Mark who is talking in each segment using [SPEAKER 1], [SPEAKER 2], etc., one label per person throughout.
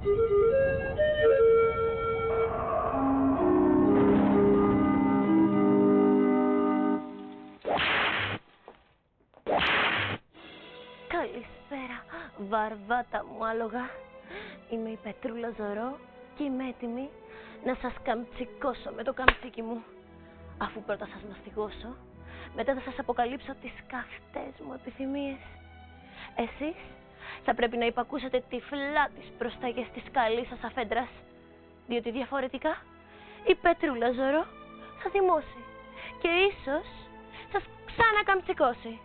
[SPEAKER 1] Καλησπέρα, βαρβάτα μου άλογα. Είμαι η Πετρούλα Ζωρό και είμαι έτοιμη να σας καμτσικώσω με το καμτσίκι μου. Αφού πρώτα σας μαστιγώσω, μετά θα σας αποκαλύψω τις καυτές μου επιθυμίες. Εσείς θα πρέπει να υπακούσετε τυφλά τις προσταγές της καλής σας αφέντρας, διότι διαφορετικά η Πετρούλα Ζωρό θα θυμώσει και ίσως σας ξανακαμτσικώσει.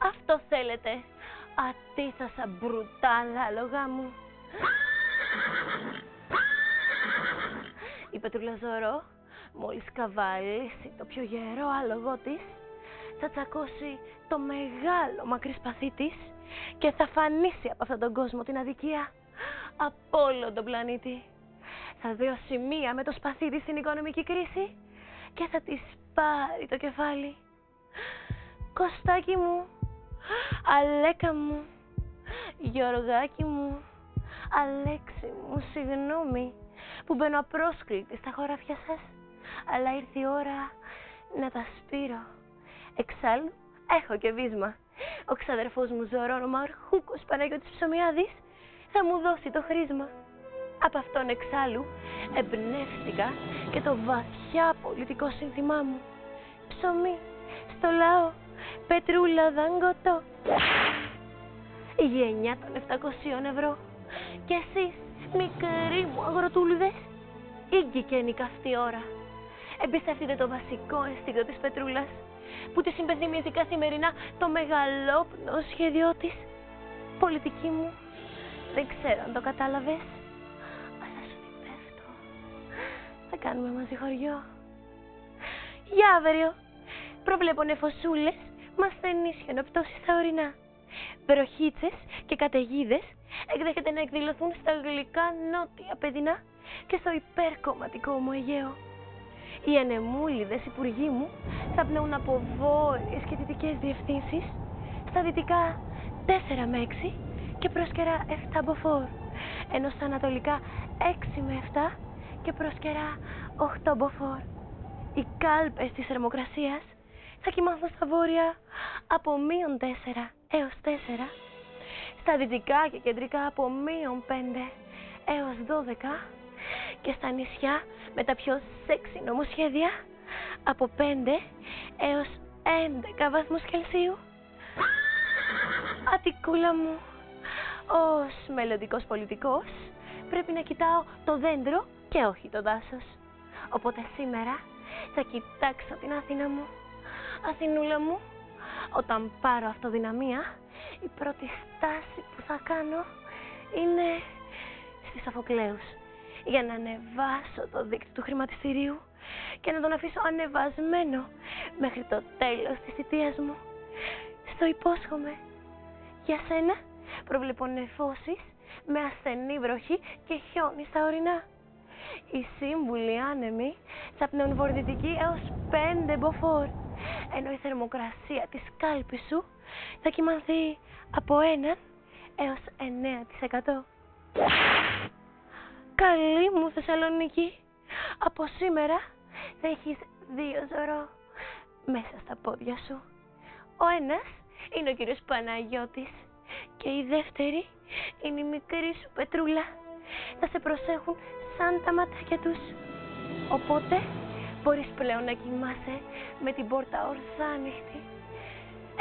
[SPEAKER 1] Αυτό θέλετε, ατίθασα μπρουτάλα άλογα μου. Η Πετρούλα Ζωρό, μόλις καβαλήσει το πιο γερό άλογο της, θα τσακώσει το μεγάλο μακρύ σπαθί της και θα φανίσει από αυτόν τον κόσμο την αδικία από όλο τον πλανήτη. Θα δώσει μία με το σπαθί της στην οικονομική κρίση και θα της πάρει το κεφάλι. Κωστάκι μου, Αλέκα μου, Γιωργάκι μου, Αλέξη μου, συγγνώμη που μπαίνω απρόσκλητη στα χωράφια σας, αλλά ήρθε η ώρα να τα σπείρω. Εξάλλου, έχω και βίσμα. Ο ξαδερφός μου Ζωρών, ο Αρχούκος Παναγιώτης Ψωμιάδης, θα μου δώσει το χρήσμα. Από αυτόν εξάλλου εμπνεύστηκα και το βαθιά πολιτικό σύνθημά μου. Ψωμί στο λαό, Πετρούλα δαγκωτό. Η γενιά των 700 ευρώ. Και εσείς, μικροί μου αγροτούλιδες, ήγηκε η καυτή ώρα. Εμπιστευτείτε το βασικό αισθήκτο της Πετρούλας, που της υπενθυμίζει καθημερινά το μεγαλόπνο σχέδιό της. Πολιτική μου, δεν ξέρω αν το κατάλαβες, αλλά σου την πέφτω. Θα κάνουμε μαζί χωριό. Για αύριο προβλέπω νεφωσούλες με ασθενείς χιονοπτώσεις στα ορεινά. Βροχίτσες και καταιγίδες εκδέχεται να εκδηλωθούν στα γλυκά νότια παιδινά και στο υπερκομματικό μου Αιγαίο. Οι ανεμούλιδες υπουργοί μου θα πνέουν από βόρειες και δυτικές διευθύνσεις στα δυτικά 4 με 6 και πρόσκαιρα 7 μποφόρ, ενώ στα ανατολικά 6 με 7 και πρόσκαιρα 8 μποφόρ. Οι κάλπες της θερμοκρασίας θα κοιμαθούν στα βόρεια από -4 έως 4, στα δυτικά και κεντρικά από -5 έως 12 και στα νησιά με τα πιο σεξι νομοσχέδια από 5 έως 11 βαθμούς Κελσίου. Αττικούλα μου, ως μελλοντικός πολιτικός πρέπει να κοιτάω το δέντρο και όχι το δάσος. Οπότε σήμερα θα κοιτάξω την Αθήνα μου. Αθηνούλα μου, όταν πάρω αυτοδυναμία, η πρώτη στάση που θα κάνω είναι στη Σοφοκλέους, για να ανεβάσω το δίκτυο του χρηματιστηρίου και να τον αφήσω ανεβασμένο μέχρι το τέλος της θητείας μου. Στο υπόσχομαι. Για σένα προβλέπω νεφώσεις με ασθενή βροχή και χιόνι στα ορεινά. Οι σύμβουλοι άνεμοι θα πνέουν βορειοδυτική έως 5 μποφόρ, ενώ η θερμοκρασία της κάλπης σου θα κοιμανθεί από 1 έως 9%. Καλή μου Θεσσαλονίκη, από σήμερα θα έχεις 2 Ζωρό μέσα στα πόδια σου. Ο ένας είναι ο κύριος Παναγιώτης και η δεύτερη είναι η μικρή σου Πετρούλα. Θα σε προσέχουν σαν τα ματάκια τους. Οπότε μπορείς πλέον να κοιμάσαι με την πόρτα ορθά ανοιχτή.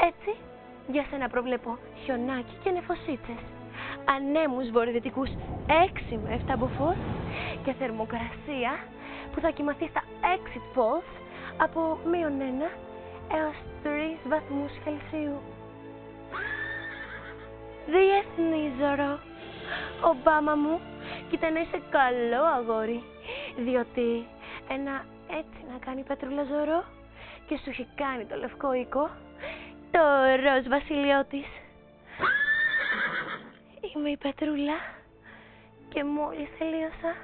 [SPEAKER 1] Έτσι, για σένα προβλέπω χιονάκι και νεφωσίτσες, ανέμους βορειοδυτικούς 6 με 7 μποφόρ και θερμοκρασία που θα κοιμαθεί στα exit falls από -1 έως 3 βαθμούς Κελσίου. Διεθνή Ζωρό, Ομπάμα μου, κοίτα να είσαι καλό αγόρι, διότι ένα έτσι να κάνει η Πετρούλα Ζωρό και σου έχει κάνει το λευκό οίκο το ροζ βασιλειό της. Είμαι η Πετρούλα και μόλις τελείωσα.